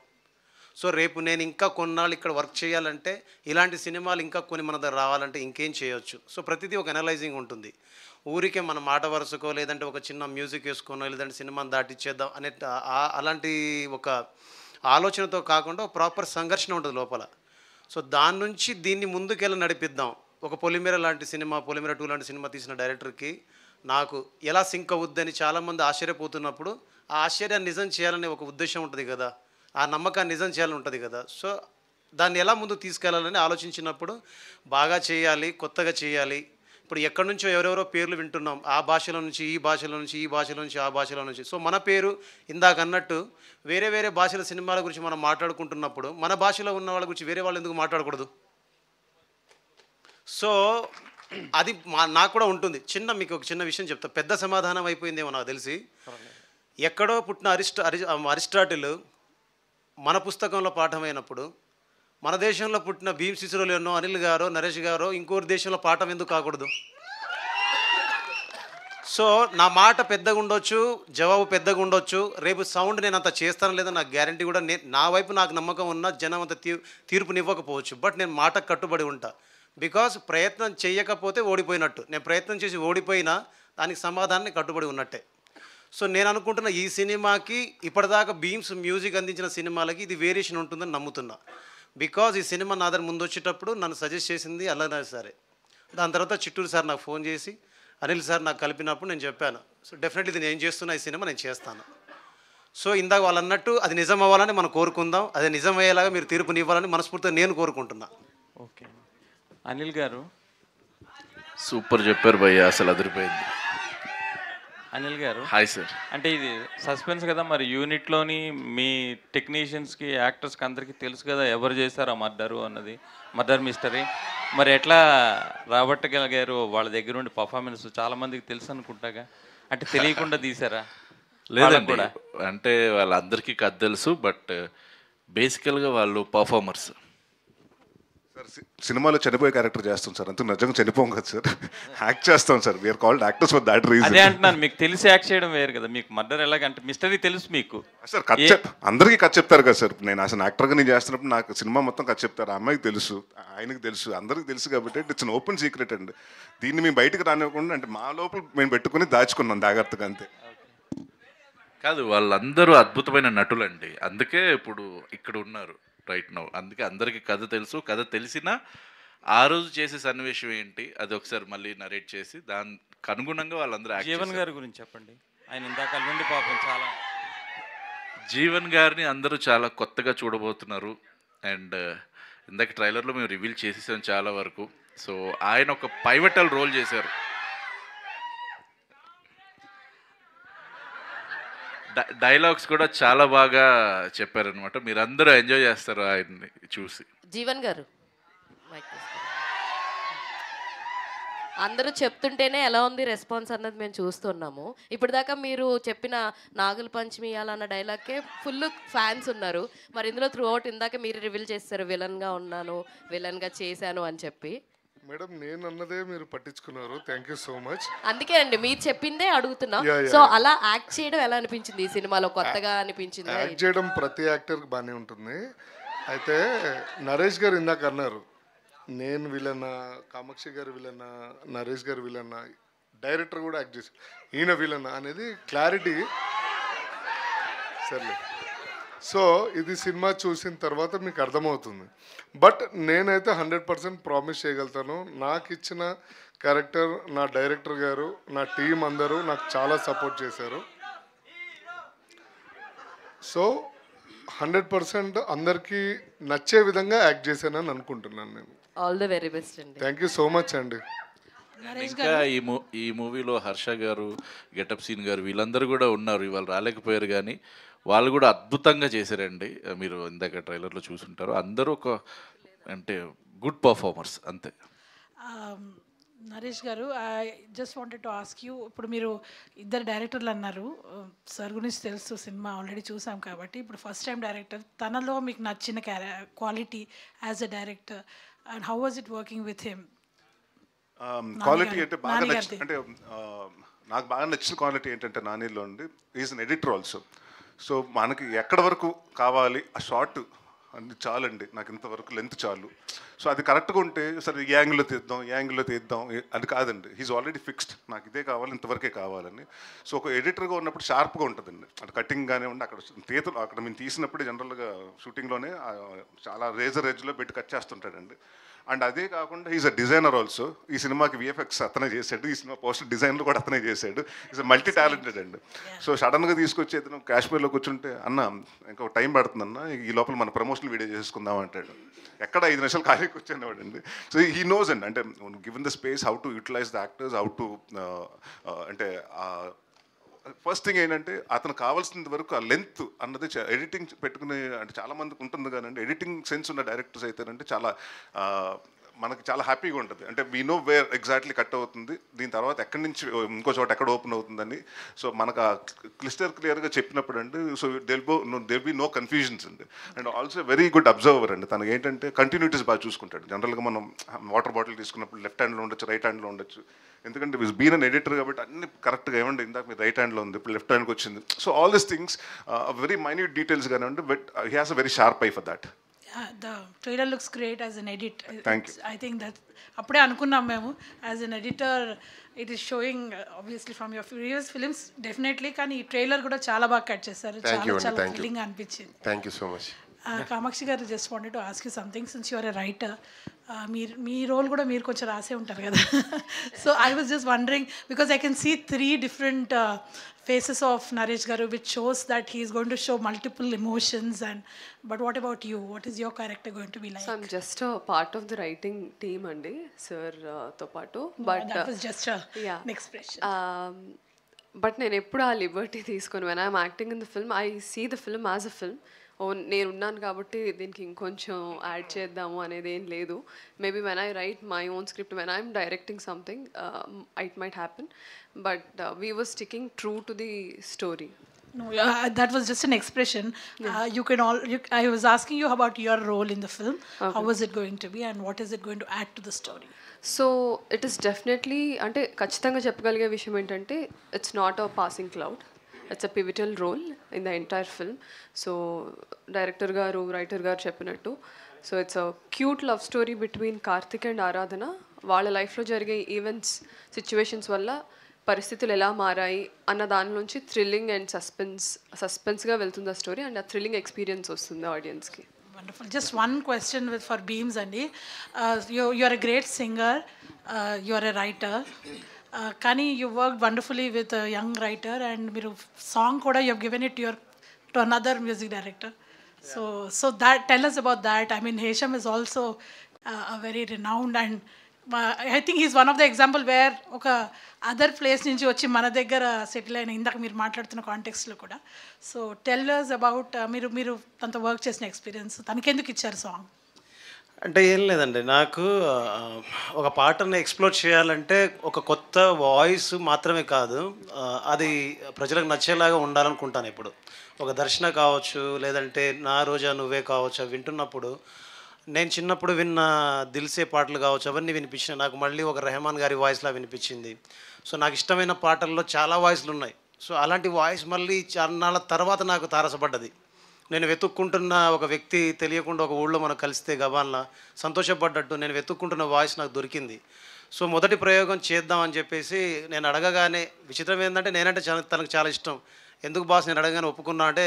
సో రేపు నేను ఇంకా కొన్నాళ్ళు ఇక్కడ వర్క్ చేయాలంటే, ఇలాంటి సినిమాలు ఇంకా కొన్ని మన దగ్గర రావాలంటే ఇంకేం చేయొచ్చు. సో ప్రతిదీ ఒక అనలైజింగ్ ఉంటుంది. ఊరికే మన మాట వరుసకో, లేదంటే ఒక చిన్న మ్యూజిక్ వేసుకోనో, లేదంటే సినిమాని దాటిచ్చేద్దాం అనే అలాంటి ఒక ఆలోచనతో కాకుండా ప్రాపర్ సంఘర్షణ ఉంటుంది లోపల. సో దాని నుంచి దీన్ని ముందుకెళ్ళి నడిపిద్దాం. ఒక పొలిమేర లాంటి సినిమా, పొలిమేర 2 లాంటి సినిమా తీసిన డైరెక్టర్కి నాకు ఎలా సింక్ అవుద్దని చాలామంది ఆశ్చర్యపోతున్నప్పుడు, ఆ ఆశ్చర్యాన్ని నిజం చేయాలనే ఒక ఉద్దేశం ఉంటుంది కదా, ఆ నమ్మకాన్ని నిజం చేయాలని ఉంటుంది కదా. సో దాన్ని ఎలా ముందుకు తీసుకెళ్లాలని ఆలోచించినప్పుడు బాగా చేయాలి, కొత్తగా చేయాలి. ఇప్పుడు ఎక్కడి నుంచో ఎవరెవరో పేర్లు వింటున్నాం, ఆ భాషలో నుంచి ఈ భాషలో నుంచి, ఈ భాషలో నుంచి ఆ భాషలో నుంచి. సో మన పేరు ఇందాక అన్నట్టు వేరే భాషల సినిమాల గురించి మనం మాట్లాడుకుంటున్నప్పుడు మన భాషలో ఉన్న వాళ్ళ గురించి వేరే వాళ్ళు ఎందుకు మాట్లాడకూడదు? సో అది నాకు కూడా ఉంటుంది. మీకు ఒక చిన్న విషయం చెప్తా, పెద్ద సమాధానం అయిపోయిందేమో నాకు తెలిసి. ఎక్కడో పుట్టిన అరిస్టాటిల్ మన పుస్తకంలో పాఠమైనప్పుడు, మన దేశంలో పుట్టిన భీమ్ సిసిరోలియనో, అనిల్ గారో, నరేష్ గారో ఇంకోరి దేశంలో పాఠం ఎందుకు కాకూడదు? సో నా మాట పెద్దగా ఉండొచ్చు, జవాబు పెద్దగా ఉండొచ్చు, రేపు సౌండ్ నేను అంత చేస్తాను లేదా నాకు గ్యారంటీ కూడా, నా వైపు నాకు నమ్మకం ఉన్న జనం అంత తీర్పునివ్వకపోవచ్చు. బట్ నేను మాటకు కట్టుబడి ఉంటా. బికాస్ ప్రయత్నం చేయకపోతే ఓడిపోయినట్టు. నేను ప్రయత్నం చేసి ఓడిపోయినా దానికి సమాధానాన్ని కట్టుబడి ఉన్నట్టే. సో నేను అనుకుంటున్న ఈ సినిమాకి ఇప్పటిదాకా భీమ్స్ మ్యూజిక్ అందించిన సినిమాలకి ఇది వేరియేషన్ ఉంటుందని నమ్ముతున్నా. బికాజ్ ఈ సినిమా నా దగ్గర ముందు వచ్చేటప్పుడు నన్ను సజెస్ట్ చేసింది అల్లనాథ్ సారే. దాని తర్వాత చిట్టూరు సార్ నాకు ఫోన్ చేసి, అనిల్ సార్ నాకు కలిపినప్పుడు నేను చెప్పాను, సో డెఫినెట్లీ ఇది నేను చేస్తున్న ఈ సినిమా నేను చేస్తాను. సో ఇందాక వాళ్ళు అన్నట్టు అది నిజం అవ్వాలని మనం కోరుకుందాం, అది నిజం అయ్యేలాగా మీరు తీర్పునివ్వాలని మనస్ఫూర్తిగా నేను కోరుకుంటున్నా. ఓకే, అనిల్ గారు సూపర్ చెప్పారు భయ్య, అసలు అదిరిపోయింది. అనిల్ గారు, హాయ్ సార్. అంటే ఇది సస్పెన్స్ కదా, మరి యూనిట్లోని మీ టెక్నీషియన్స్కి, యాక్టర్స్కి అందరికీ తెలుసు కదా ఎవరు చేశారో మర్డరు అన్నది, మర్డర్ మిస్టరీ. మరి ఎట్లా రాబట్టగలిగారు వాళ్ళ దగ్గర ఉండి పర్ఫార్మెన్స్? చాలామందికి తెలుసు అనుకుంటాగా, అంటే తెలియకుండా తీసారా? లేదండి, అంటే వాళ్ళందరికీ కథ తెలుసు. బట్ బేసికల్గా వాళ్ళు పర్ఫార్మర్స్. సార్ సినిమాలో చనిపోయే క్యారెక్టర్ చేస్తాం సార్, అంతే నిజంగా చనిపోం కదా సార్, యాక్ట్ చేస్తాం సార్. We are called actors for that reason. అదే అంటున్నాను, మీకు తెలిసి యాక్ట్ చేయడం వేరు కదా. మీకు మర్డర్ ఎలాగంటే మిస్టరీ తెలుసు మీకు సార్. అందరికీ కథ చెప్తారు కదా సార్. నేను అసలు యాక్టర్గా నేను చేస్తున్నప్పుడు నాకు సినిమా మొత్తం కథ చెప్తారు. అమ్మాయికి తెలుసు, ఆయనకి తెలుసు, అందరికీ తెలుసు కాబట్టి ఇట్స్ అన్ ఓపెన్ సీక్రెట్ అండి. దీన్ని మేము బయటకు రానివ్వకుండా అంటే మా లోపల మేము పెట్టుకుని దాచుకున్నాం జాగ్రత్తగా, అంతే. కాదు, వాళ్ళందరూ అద్భుతమైన నటులండి, అందుకే ఇప్పుడు ఇక్కడ ఉన్నారు రైట్ నౌ. అందుకే అందరికీ కథ తెలుసు. కథ తెలిసినా ఆ రోజు చేసే సన్నివేశం ఏంటి అది ఒకసారి మళ్ళీ నరేట్ చేసి దానికి అనుగుణంగా వాళ్ళందరూ. జీవన్ గారి గురించి చెప్పండి. ఆయన ఇందాక నుండి పాపం చాలా, జీవన్ గారిని అందరూ చాలా కొత్తగా చూడబోతున్నారు. అండ్ ఇందాక ట్రైలర్లో మేము రివీల్ చేసేసాం చాలా వరకు. సో ఆయన ఒక పైవటల్ రోల్ చేశారు. డైలాగ్స్ కూడా చాలా బాగా చెప్పారనమాట. మీరందరూ ఎంజాయ్ చేస్తారు ఆయన్ని చూసి. జీవన్ గారు అందరూ చెప్తుంటేనే ఎలా ఉంది రెస్పాన్స్ అన్నది మేము చూస్తున్నాము. ఇప్పటిదాకా మీరు చెప్పిన నాగుల పంచమి అన్న డైలాగ్కే ఫుల్ ఫ్యాన్స్ ఉన్నారు. మరి ఇందులో త్రూ అవుట్ ఇందాక మీరు రివీల్ చేస్తారు విలన్గా ఉన్నాను, విలన్గా చేశాను అని చెప్పి. మేడం నేను అన్నదే మీరు పట్టించుకున్నారు, థ్యాంక్ యూ సో మచ్. అందుకే అండి మీరు చెప్పిందే అడుగుతున్నా. సో అలా యాక్ట్ చేయడం ఎలా అనిపించింది ఈ సినిమాలో? కొత్తగా అనిపించింది? యాక్ట్ చేయడం ప్రతి యాక్టర్కి బాగానే ఉంటుంది. అయితే నరేష్ గారు ఇందాక అన్నారు నేను విలన్నా, కామాక్షి గారు విలన్నా, నరేష్ గారు విలన్నా, డైరెక్టర్ కూడా యాక్ట్ చేశారు, ఈయన విలన్నా అనేది క్లారిటీ సర్లే. సో ఇది సినిమా చూసిన తర్వాత మీకు అర్థమవుతుంది. బట్ నేనైతే 100% ప్రామిస్ చేయగలుగుతాను, నాకు ఇచ్చిన క్యారెక్టర్ నా డైరెక్టర్ గారు, నా టీం అందరూ నాకు చాలా సపోర్ట్ చేశారు. సో 100% అందరికీ నచ్చే విధంగా యాక్ట్ చేశానని అనుకుంటున్నాను నేను. ఆల్ ది వెరీ బెస్ట్ అండి. థ్యాంక్ యూ సో మచ్ అండి. ఇంకా ఈ మూవీలో హర్ష గారు, గెటప్ సీన్ గారు వీళ్ళందరూ కూడా ఉన్నారు. ఇవాళ రాలేకపోయారు కానీ వాళ్ళు కూడా అద్భుతంగా చేశారండి. మీరు ఇందాక ట్రైలర్లో చూసుంటారు. అందరూ ఒక అంటే గుడ్ పర్ఫార్మర్స్ అంతే. నరేష్ గారు, I just wanted to ask you, ఇప్పుడు మీరు ఇద్దరు డైరెక్టర్లు అన్నారు, సార్ గురించి తెలుసు, సినిమా ఆల్రెడీ చూసాం కాబట్టి. ఇప్పుడు ఫస్ట్ టైం డైరెక్టర్, తనలో మీకు నచ్చిన quality as a director and how was it working with him? Quality అంటే బాగా అంటే నాకు బాగా నచ్చిన క్వాలిటీ ఏంటంటే నానిలో ఉండి is an editor also. So మనకి ఎక్కడ వరకు కావాలి ఆ షార్ట్ అన్ని చాలండి, నాకు ఇంతవరకు లెంత్ చాలు. సో అది కరెక్ట్గా ఉంటే సరే ఈ యాంగిల్లో తీద్దాం అది కాదండి. హీజ్ ఆల్రెడీ ఫిక్స్డ్, నాకు ఇదే కావాలి, ఇంతవరకే కావాలని. సో ఒక ఎడిటర్గా ఉన్నప్పుడు షార్ప్గా ఉంటుందండి. అంటే కటింగ్ కానివ్వండి, అక్కడ మేము తీసినప్పుడు జనరల్గా షూటింగ్లోనే చాలా రేజర్ ఎడ్జ్లో పెట్టి కట్ చేస్తుంటాడండి. అండ్ అదే కాకుండా ఈజ్ అ డిజైనర్ ఆల్సో. ఈ సినిమాకి విఎఫ్ఎక్స్ అతనే చేశాడు, ఈ సినిమా పోస్టర్ డిజైన్లు కూడా అతనే చేశాడు. ఈజ్ అ మల్టీ టాలెంటెడ్ అండి. సో సడన్గా తీసుకొచ్చి అతను కాశ్మీర్లో కూర్చుంటే అన్న ఇంకో టైం పడుతుందన్న, ఈ లోపల మన ప్రమోషనల్ వీడియో చేసుకుందాం అంటాడు. ఎక్కడ 5 నిమిషాలు ఖాళీ కూర్చునేవాడు అండి. సో హీ నోస్ అండి, అంటే given the space how to utilise the actors, how to అంటే ఫస్ట్ థింగ్ ఏంటంటే అతను కావాల్సినంత వరకు ఆ లెంత్ అన్నది ఎడిటింగ్ పెట్టుకునే అంటే చాలా మందికి ఉంటుంది కానీ ఎడిటింగ్ సెన్స్ ఉన్న డైరెక్టర్స్ అయితేనంటే చాలా మనకి చాలా హ్యాపీగా ఉంటుంది. అంటే we know where exactly cut అవుతుంది, దీని తర్వాత ఎక్కడి నుంచి ఇంకో చోట ఎక్కడ ఓపెన్ అవుతుందని. సో మనకు ఆ క్లియర్గా చెప్పినప్పుడు అండి, so there'll be no confusions అండి. And also very good observer అండి. తనకి ఏంటంటే కంటిన్యూటీస్ బాగా చూసుకుంటాడు. జనరల్గా మనం వాటర్ బాటిల్ తీసుకున్నప్పుడు లెఫ్ట్ హ్యాండ్లో ఉండొచ్చు, రైట్ హ్యాండ్లో ఉండొచ్చు. ఎందుకంటే విజ్ బీన్ అన్ ఎడిటర్ కాబట్టి అన్ని కరెక్ట్గా ఏమండి, ఇందాక మీరు రైట్ హ్యాండ్లో ఉంది, ఇప్పుడు లెఫ్ట్ హ్యాండ్కి వచ్చింది. So all these things very minute details కానివ్వండి, but he has a very sharp eye for that. The trailer looks great as an edit. Thank you. I think that appude anukunnam memu as an editor it is showing obviously from your previous films definitely, కానీ ఈ trailer కూడా చాలా బాగా cut చేశారు, చాలా thrilling అనిపించింది. Thank you so much. Kamakshi garu, just wanted to ask you something, since you are a writer, మీ role కూడా మీరు కొంచెం రాసే ఉంటారు కదా. So I was just wondering because I can see 3 different faces of Naresh Garu, which shows that he is going to show multiple emotions. And but what about you? What is your character going to be like? So I'm just a part of the writing team andi sir to paatu, but that was just an expression. But నేను ఎప్పుడు ఆ Liberty తీసుకొని when I'm acting in the film, I see the film as a film. నేను ఉన్నాను కాబట్టి దీనికి ఇంకొంచెం add చేద్దాము అనేది ఏం లేదు. Maybe when I write my own script, when I'm directing something, it might happen, but we were sticking true to the story. No, that was just an expression. You can all. I was asking you about your role in the film. How was it going to be, and what is it going to add to the story? So it is definitely అంటే ఖచ్చితంగా చెప్పగలిగే విషయం ఏంటంటే it's not a passing cloud, it's a pivotal role in the entire film. So director గారు writer గారు చెప్పినట్టు so it's a cute love story between Karthik and Aradhana. వాళ్ళ లైఫ్లో జరిగే ఈవెంట్స్ సిచ్యువేషన్స్ వల్ల పరిస్థితులు ఎలా మారాయి అన్న దాని నుంచి థ్రిల్లింగ్ అండ్ సస్పెన్స్గా వెళ్తుంది ఆ స్టోరీ, అండ్ ఆ థ్రిల్లింగ్ ఎక్స్పీరియన్స్ వస్తుంది ఆడియన్స్కి. Wonderful. Just one question for Beams, Andy. You are a great singer. You are a writer. Kani, you worked wonderfully with a young writer, and మీరు song kuda you have given it to another music director. So that tell us about that. I mean, Hesham is also a very renowned, and I think he's one of the example where ఒక other place నుంచి వచ్చి మన దగ్గర settle అయిన ఇందాక మీరు మాట్లాడుతున్న కాంటెక్స్లో కూడా. సో టెల్ us అబౌట్ మీరు తనతో వర్క్ చేసిన ఎక్స్పీరియన్స్, తనకెందుకు ఇచ్చారు సాంగ్? అంటే ఏం లేదండి, నాకు ఒక పాటను ఎక్స్ప్లోర్ చేయాలంటే ఒక కొత్త వాయిస్ మాత్రమే కాదు, అది ప్రజలకు నచ్చేలాగా ఉండాలనుకుంటాను. ఇప్పుడు ఒక దర్శన కావచ్చు, లేదంటే నా రోజా నువ్వే కావచ్చు, వింటున్నప్పుడు నేను చిన్నప్పుడు విన్న దిల్సే పాటలు కావచ్చు, అవన్నీ వినిపించినాయి. నాకు మళ్ళీ ఒక రెహమాన్ గారి వాయిస్లా వినిపించింది. సో నాకు ఇష్టమైన పాటల్లో చాలా వాయిస్లు ఉన్నాయి. సో అలాంటి వాయిస్ మళ్ళీ చాన్నాళ్ళ తర్వాత నాకు తారసపడ్డది. నేను వెతుక్కుంటున్న ఒక వ్యక్తి తెలియకుండా ఒక ఊళ్ళో మనం కలిస్తే గబాన్లా సంతోషపడ్డట్టు నేను వెతుక్కుంటున్న వాయిస్ నాకు దొరికింది. సో మొదటి ప్రయోగం చేద్దామని చెప్పేసి నేను అడగగానే, విచిత్రం ఏంటంటే నేనంటే తనకు చాలా ఇష్టం. ఎందుకు బాస్ నేను అడగగానే ఒప్పుకున్నా అంటే,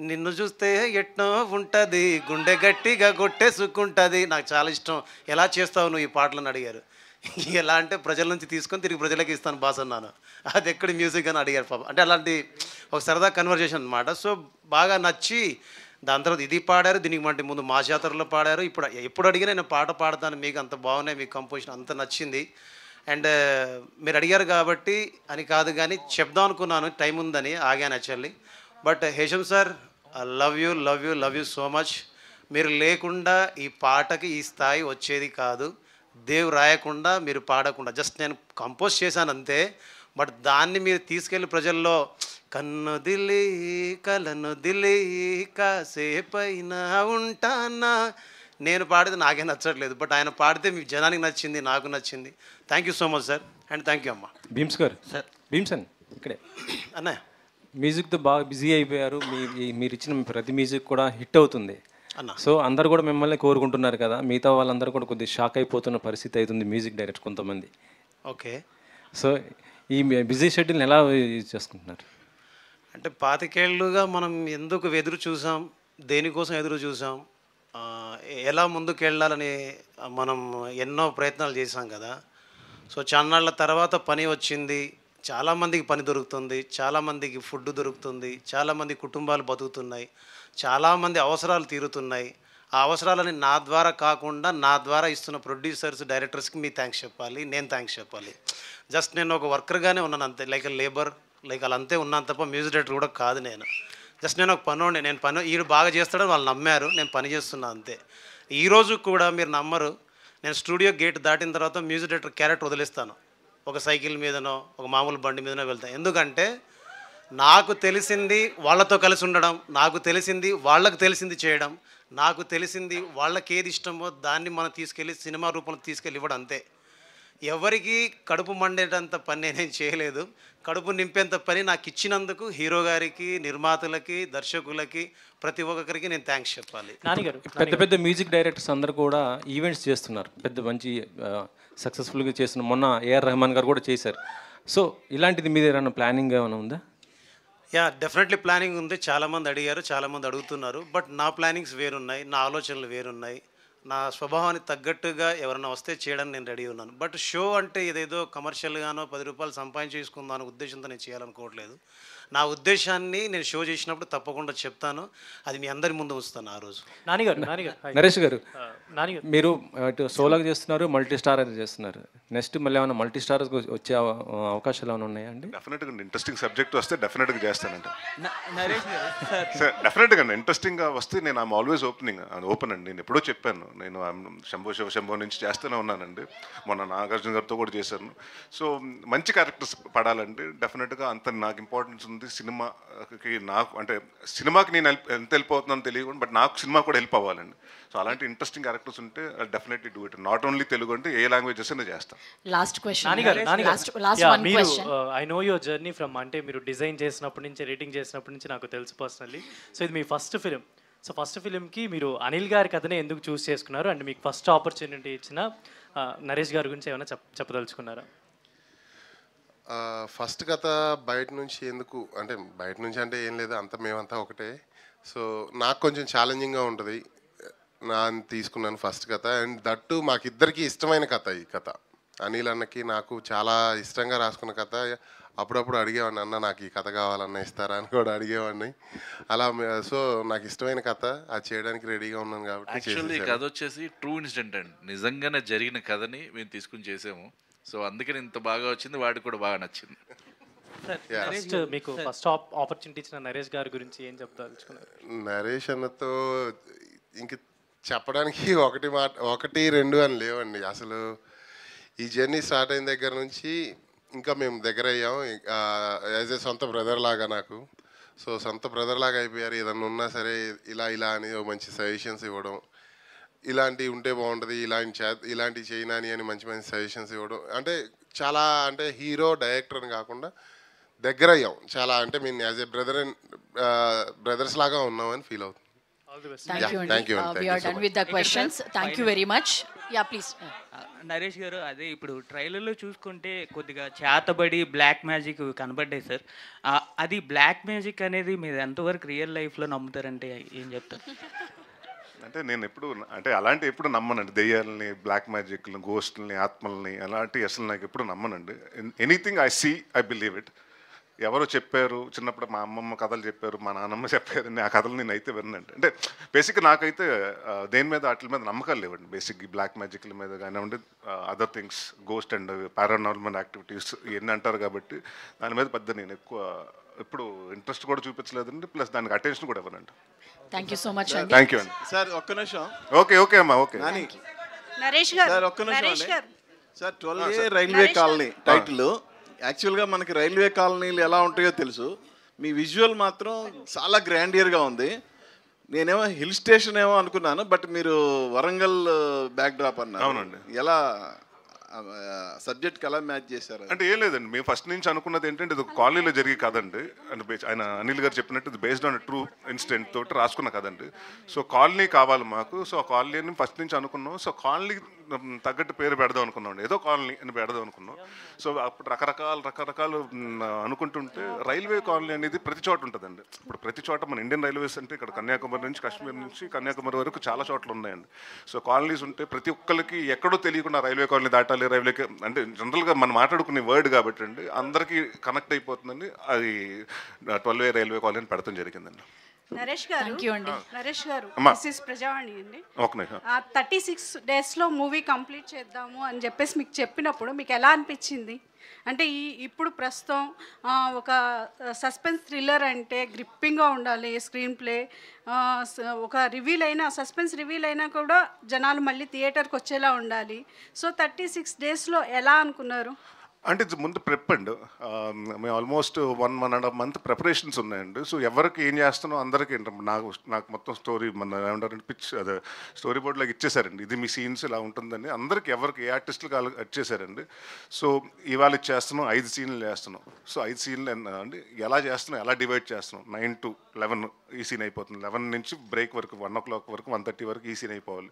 నిన్ను చూస్తే ఎట్నో ఉంటుంది, గుండె గట్టిగా కొట్టేసుకుంటుంది, నాకు చాలా ఇష్టం, ఎలా చేస్తావు నువ్వు ఈ పాటలను అడిగారు. ఎలా అంటే ప్రజల నుంచి తీసుకొని తిరిగి ప్రజలకి ఇస్తాను బాస్ అన్నాను. అది ఎక్కడి మ్యూజిక్ అని అడిగారు పాప. అంటే అలాంటి ఒక సరదా కన్వర్జేషన్ అనమాట. సో బాగా నచ్చి దాని తర్వాత ఇది పాడారు, దీనికి మంటే ముందు మా జాతరలో పాడారు. ఎప్పుడు అడిగినా నేను పాట పాడతాను, మీకు అంత బాగున్నాయి, మీకు కంపోజిషన్ అంత నచ్చింది. అండ్ మీరు అడిగారు కాబట్టి అని కాదు, కానీ చెప్దాం అనుకున్నాను, టైం ఉందని ఆగాను actually. But Hesham sir, love you so much. మీరు లేకుండా ఈ పాటకి ఈ స్థాయి వచ్చేది కాదు. దేవ్ రాయకుండా మీరు పాడకుండా జస్ట్ నేను కంపోజ్ చేశాను అంతే. బట్ దాన్ని మీరు తీసుకెళ్ళి ప్రజల్లో కన్ను దిలి కలను దిలి కాసేపైనా ఉంటానా, నేను పాడితే నాకే నచ్చట్లేదు, బట్ ఆయన పాడితే మీ జనానికి నచ్చింది, నాకు నచ్చింది. Thank you so much sir, and thank you అమ్మ. భీమ్స్ గారు, సార్ భీమ్స్ అని ఇక్కడే అన్నయ్య మ్యూజిక్తో బాగా బిజీ అయిపోయారు. మీరు ఇచ్చిన ప్రతి మ్యూజిక్ కూడా హిట్ అవుతుంది. సో అందరు కూడా మిమ్మల్ని కోరుకుంటున్నారు కదా, మిగతా వాళ్ళందరూ కూడా కొద్దిగా షాక్ అయిపోతున్న పరిస్థితి అవుతుంది మ్యూజిక్ డైరెక్టర్ కొంతమంది. ఓకే, సో ఈ బిజీ షెడ్యూల్ని ఎలా యూజ్ చేసుకుంటున్నారు? అంటే 25 ఏళ్ళుగా మనం ఎందుకు ఎదురు చూసాం, దేనికోసం ఎదురు చూసాం, ఎలా ముందుకు వెళ్ళాలని మనం ఎన్నో ప్రయత్నాలు చేసాం కదా. సో చాన్నాళ్ళ తర్వాత పని వచ్చింది, చాలామందికి పని దొరుకుతుంది, చాలామందికి ఫుడ్ దొరుకుతుంది, చాలామంది కుటుంబాలు బతుకుతున్నాయి, చాలామంది అవసరాలు తీరుతున్నాయి. ఆ అవసరాలని నా ద్వారా కాకుండా నా ద్వారా ఇస్తున్న ప్రొడ్యూసర్స్, డైరెక్టర్స్కి మీ థ్యాంక్స్ చెప్పాలి, నేను థ్యాంక్స్ చెప్పాలి. జస్ట్ నేను ఒక వర్కర్గానే ఉన్నాను అంతే, లైక్ లేబర్, లైక్ అలా అంతే ఉన్నాను తప్ప మ్యూజిక్ డైరెక్టర్ కూడా కాదు నేను. జస్ట్ నేను ఒక పనోడిని, నేను పని వీడు బాగా చేస్తాడని వాళ్ళు నమ్మారు, నేను పని చేస్తున్నా అంతే. ఈరోజు కూడా మీరు నమ్మరు, నేను స్టూడియో గేట్ దాటిన తర్వాత మ్యూజిక్ డైరెక్టర్ క్యారెక్టర్ వదిలేస్తాను, ఒక సైకిల్ మీదనో ఒక మామూలు బండి మీదనో వెళ్తాను. ఎందుకంటే నాకు తెలిసింది వాళ్ళతో కలిసి ఉండడం, నాకు తెలిసింది వాళ్ళకు తెలిసింది చేయడం, నాకు తెలిసింది వాళ్ళకి ఏది ఇష్టమో దాన్ని మనం తీసుకెళ్ళి సినిమా రూపంలో తీసుకెళ్ళి ఇవ్వడం అంతే. ఎవరికి కడుపు మండేటంత పని నేనేం చేయలేదు, కడుపు నింపేంత పని నాకు ఇచ్చినందుకు హీరో గారికి, నిర్మాతలకి, దర్శకులకి, ప్రతి ఒక్కరికి నేను థ్యాంక్స్ చెప్పాలి. పెద్ద పెద్ద మ్యూజిక్ డైరెక్టర్స్ అందరూ కూడా ఈవెంట్స్ చేస్తున్నారు, పెద్ద మంచి సక్సెస్ఫుల్గా చేస్తున్న, మొన్న ఏఆర్ రెహమాన్ గారు కూడా చేశారు. సో ఇలాంటిది మీద ఏమైనా ప్లానింగ్ ఏమైనా ఉందా? యా, డెఫినెట్లీ ప్లానింగ్ ఉంది. చాలామంది అడిగారు, చాలామంది అడుగుతున్నారు. బట్ నా ప్లానింగ్స్ వేరున్నాయి, నా ఆలోచనలు వేరున్నాయి. నా స్వభావానికి తగ్గట్టుగా ఎవరైనా వస్తే చేయడానికి నేను రెడీ ఉన్నాను. బట్ షో అంటే ఏదేదో కమర్షియల్గానో 10 రూపాయలు సంపాదించేసుకుందాం అనే ఉద్దేశంతో నేను చేయాలనుకోవట్లేదు. నా ఉద్దేశాన్ని నేను షో చేసినప్పుడు తప్పకుండా చెప్తాను, అది మీ అందరి ముందు ఉంచుతాను ఆ రోజు. నరేష్ గారు, మీరు సోలోగా చేస్తున్నారు, మల్టీ స్టార్ అది చేస్తున్నారు. నెక్స్ట్ మళ్ళీ ఏమైనా మల్టీ స్టార్స్ వచ్చే అవకాశాలు ఏమైనా ఉన్నాయా అండి? డెఫినెట్గా ఇంట్రెస్టింగ్ సబ్జెక్ట్ వస్తే డెఫినెట్గా చేస్తానండి. నరేష్ సార్ డెఫినెట్గా ఇంట్రెస్టింగ్గా వస్తే నేను ఐఎమ్ ఆల్వేస్ ఓపెన్ అండి. నేను ఎప్పుడో చెప్పాను, నేను శంభో నుంచి చేస్తూనే ఉన్నానండి. మొన్న నాగార్జున గారితో కూడా చేశాను. సో మంచి క్యారెక్టర్స్ పడాలండి డెఫినెట్గా అంత నాకు ఇంపార్టెన్స్ ఉంది. సినిమాకి నాకు అంటే సినిమాకి నేను ఎంత హెల్ప్ అవుతున్నాను తెలియకుండా, బట్ నాకు సినిమా కూడా హెల్ప్ అవ్వాలండి. సో అలాంటి ఇంట్రెస్టింగ్ క్యారెక్టర్స్ ఉంటే definitely do it. Not only Telugu అంటే ఏ లాంగ్వేజెస్ అయినా చేస్తాను. లాస్ట్ క్వశ్చన్ మీరు I know your journey from అంటే మీరు డిజైన్ చేసినప్పటి నుంచి రేటింగ్ చేసినప్పటి నుంచి నాకు తెలుసు పర్సనల్లీ. సో ఇది మీ ఫస్ట్ ఫిలిం. సో ఫస్ట్ ఫిలింకి మీరు అనిల్ గారి కథనే ఎందుకు చూస్ చేసుకున్నారు? అండ్ మీకు ఫస్ట్ ఆపర్చునిటీ ఇచ్చిన నరేష్ గారి గురించి ఏమైనా చెప్పదలుచుకున్నారా? ఫస్ట్ కథ బయట నుంచి ఎందుకు అంటే బయట నుంచి అంటే ఏం లేదు, అంత మేమంతా ఒకటే. సో నాకు కొంచెం ఛాలెంజింగ్గా ఉంటుంది. నేను తీసుకున్నాను ఫస్ట్ కథ. అండ్ దట్టు మాకిద్దరికి ఇష్టమైన కథ. ఈ కథ అనిల్ అన్నకి నాకు చాలా ఇష్టంగా రాసుకున్న కథ. అప్పుడప్పుడు అడిగేవాడిని, అన్న నాకు ఈ కథ కావాలన్న ఇస్తారా అని కూడా అడిగేవాడిని. అలా సో నాకు ఇష్టమైన కథ, అది చేయడానికి రెడీగా ఉన్నాను కాబట్టి. యాక్చువల్లీ కథ వచ్చేసి ట్రూ ఇన్సిడెంట్ అండి, నిజంగానే జరిగిన కథని మేము తీసుకుని చేసాము. సో అందుకని ఇంత బాగా వచ్చింది, వాడికి కూడా బాగా నచ్చింది. ఫస్ట్ మీకు ఫస్ట్ ఆపర్చునిటీ ఇచ్చిన నరేష్ గారి గురించి ఏం చెప్తారు? నరేష్ అన్నతో ఇంక చెప్పడానికి ఒకటి రెండు అని లేవండి. అసలు ఈ జర్నీ స్టార్ట్ అయిన దగ్గర నుంచి ఇంకా మేము దగ్గర అయ్యాం. యాజ్ ఏ సొంత బ్రదర్ లాగా నాకు. సో సొంత బ్రదర్ లాగా అయిపోయారు. ఏదన్నా ఉన్నా సరే ఇలా అని మంచి సజెషన్స్ ఇవ్వడం, ఇలాంటివి ఉంటే బాగుంటుంది, ఇలాంటివి చేయనాని అని మంచి మంచి సజెషన్స్ ఇవ్వడం. అంటే చాలా అంటే హీరో డైరెక్టర్ అని కాకుండా దగ్గర అయ్యాం చాలా. అంటే మేము యాజ్ ఏ బ్రదర్స్ లాగా ఉన్నామని ఫీల్ అవుతుంది. Thank you. We are done with the questions. Thank you very much. Yeah, please. Naresh గారు, అదే ఇప్పుడు ట్రైలర్లో చూసుకుంటే కొద్దిగా చేతబడి బ్లాక్ మ్యాజిక్ కనబడ్డాయి సార్. అది బ్లాక్ మ్యాజిక్ అనేది మీరు ఎంతవరకు రియల్ లైఫ్లో నమ్ముతారంటే ఏం చెప్తారు? అంటే నేను అలాంటి ఎప్పుడు నమ్మనండి. దెయ్యాలని, బ్లాక్ మ్యాజిక్ని, గోస్ట్ని, ఆత్మల్ని అలాంటి అసలు నాకు ఎప్పుడు నమ్మనండి. Anything I see I believe it. ఎవరో చెప్పారు చిన్నప్పుడు, మా అమ్మమ్మ కథలు చెప్పారు, మా నాన్నమ్మ చెప్పారు, ఆ కథలు నేను అయితే విన్నండి. అంటే బేసిక్గా నాకైతే దేని మీద వాటి మీద నమ్మకాలు లేవండి. బేసిక్ ఈ బ్లాక్ మ్యాజిక్ల మీద కానివ్వండి, other things, ghost and paranormal activities ఇవన్నీ అంటారు కాబట్టి దాని మీద పెద్ద నేను ఎక్కువ ఎప్పుడు ఇంట్రెస్ట్ కూడా చూపించలేదండి. ప్లస్ దానికి అటెన్షన్ కూడా ఇవ్వనండి. Thank you so much. Thank you అండి. సార్ ఒక్క నిమిషం. ఓకే అమ్మా. ఓకే నరేష్ గారు, సార్ ఒక్క నిమిషం. Sir 12A railway colony title. యాక్చువల్గా మనకి రైల్వే కాలనీలు ఎలా ఉంటాయో తెలుసు. మీ విజువల్ మాత్రం చాలా గ్రాండియర్గా ఉంది. నేనేమో హిల్ స్టేషన్ ఏమో అనుకున్నాను, బట్ మీరు వరంగల్ బ్యాక్ డ్రాప్ అన్నారు. అవునండి. ఎలా సబ్జెక్ట్కి ఎలా మ్యాచ్ చేశారు? అంటే ఏం లేదండి, మేము ఫస్ట్ నుంచి అనుకున్నది ఏంటంటే ఇది ఒక కాలనీలో జరిగే కదండి. అంటే ఆయన అనిల్ గారు చెప్పినట్టు ఇది బేస్డ్ ఆన్ ట్రూ ఇన్సిడెంట్ తోటి రాసుకున్న కదండి. సో కాలనీ కావాలి మాకు. సో ఆ కాలనీని ఫస్ట్ నుంచి అనుకున్నాం. సో కాలనీ తగ్గట్టు పేరు పెడదాం అనుకున్నాం, ఏదో కాలనీ అని పెడదాం అనుకున్నాం. సో అప్పుడు రకరకాలు అనుకుంటుంటే రైల్వే కాలనీ అనేది ప్రతి చోట ఉంటుందండి. ఇప్పుడు ప్రతి చోట మన ఇండియన్ రైల్వేస్ అంటే ఇక్కడ కన్యాకుమారి నుంచి కాశ్మీర్ నుంచి కన్యాకుమారి వరకు చాలా చోట్ల ఉన్నాయండి. సో కాలనీస్ ఉంటే ప్రతి ఒక్కరికి ఎక్కడో తెలియకుండా రైల్వే కాలనీ దాటాలి, రైల్వేకి అంటే జనరల్గా మనం మాట్లాడుకునే వర్డ్ కాబట్టి అండి అందరికీ కనెక్ట్ అయిపోతుందండి. అది 12A రైల్వే కాలనీ పెడతాం జరిగిందండి. నరేష్ గారు, నరేష్ గారు, దిస్ ప్రజావాణి అండి. 36 డేస్లో మూవీ కంప్లీట్ చేద్దాము అని చెప్పేసి మీకు చెప్పినప్పుడు మీకు ఎలా అనిపించింది? అంటే ఇప్పుడు ప్రస్తుతం ఒక సస్పెన్స్ థ్రిల్లర్ అంటే గ్రిప్పింగ్గా ఉండాలి స్క్రీన్ ప్లే. ఒక సస్పెన్స్ రివీల్ అయినా కూడా జనాలు మళ్ళీ థియేటర్కి వచ్చేలా ఉండాలి. సో 36 డేస్లో ఎలా అనుకున్నారు? అంటే ముందు ప్రెప్ అండి. మేము ఆల్మోస్ట్ 1.5 month ప్రిపరేషన్స్ ఉన్నాయండి. సో ఎవరికి ఏం చేస్తున్నాం అందరికీ నాకు మొత్తం స్టోరీ మన ఏమంటారంటే పిచ్ అదే స్టోరీ బోర్డ్లోకి ఇచ్చేసారండి. ఇది మీ సీన్స్ ఇలా ఉంటుందని అందరికీ ఎవరికి ఏ ఆర్టిస్టులకు ఇచ్చేసారండి. సో ఇవాళ ఇచ్చేస్తున్నాం 5 సీన్లు చేస్తున్నాం. సో 5 సీన్లు అండి ఎలా చేస్తున్నాం, ఎలా డివైడ్ చేస్తున్నాం. 9 to 11 ఈ సీన్ అయిపోతుంది. 11 నుంచి బ్రేక్ వరకు 1 o'clock వరకు 1:30 వరకు ఈ సీన్ అయిపోవాలి.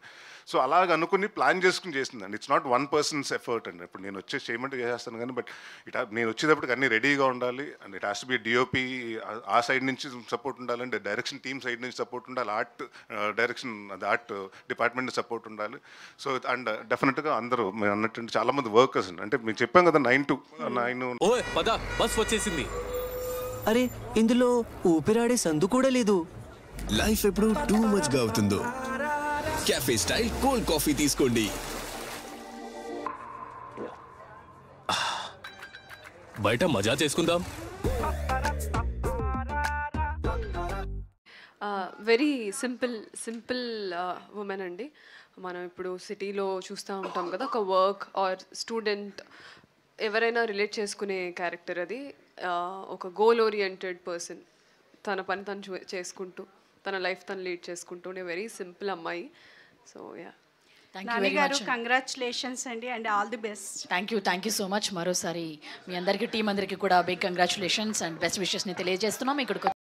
సో అలాగ అనుకుని ప్లాన్ చేసుకుని చేసిందండి. It's not one persons effort అండి. ఇప్పుడు నేను వచ్చే చేయమంటే చేస్తాను కానీ బట్ నేను వచ్చేటప్పటికి అన్నీ రెడీగా ఉండాలి. And it has to be DOP ఆ సైడ్ నుంచి సపోర్ట్ ఉండాలి, అండ్ డైరెక్షన్ టీమ్ సైడ్ నుంచి సపోర్ట్ ఉండాలి, ఆర్ట్ డైరెక్షన్ అది ఆర్ట్ డిపార్ట్మెంట్ సపోర్ట్ ఉండాలి. సో అండ్ డెఫినెట్గా అందరూ మేము అన్నట్టు చాలామంది వర్కర్స్ అండి. అంటే మేము చెప్పాం కదా 9 to 9 బస్ వచ్చేసింది. అరే ఇందులో ఊపిరాడే సందు కూడా లేదు. లైఫ్ ఎప్పుడు టూ మచ్ గా అవుతుందో కెఫే స్టైల్ కోల్డ్ కాఫీ తీసుకోండి. బయట మజా చేసుకుందాం. వెరీ సింపుల్ ఉమెన్ అండి. మనం ఇప్పుడు సిటీలో చూస్తూ ఉంటాం కదా, ఒక వర్క్ ఆర్ స్టూడెంట్ ఎవరైనా రిలేట్ చేసుకునే క్యారెక్టర్ అది. ఒక గోల్ ఓరియంటెడ్ పర్సన్, తన పని తను చేసుకుంటూ తన లైఫ్ తను లీడ్ చేసుకుంటూ వెరీ సింపుల్ అమ్మాయి. సో యా, నాని గారు కంగ్రాచులేషన్స్ అండి and all the best. Thank you so much. మరోసారి మీ అందరికీ టీం అందరికీ కూడా బిగ్ కంగ్రాచులేషన్స్ అండ్ బెస్ట్ విషెస్ని తెలియజేస్తున్నాం. ఇక్కడికి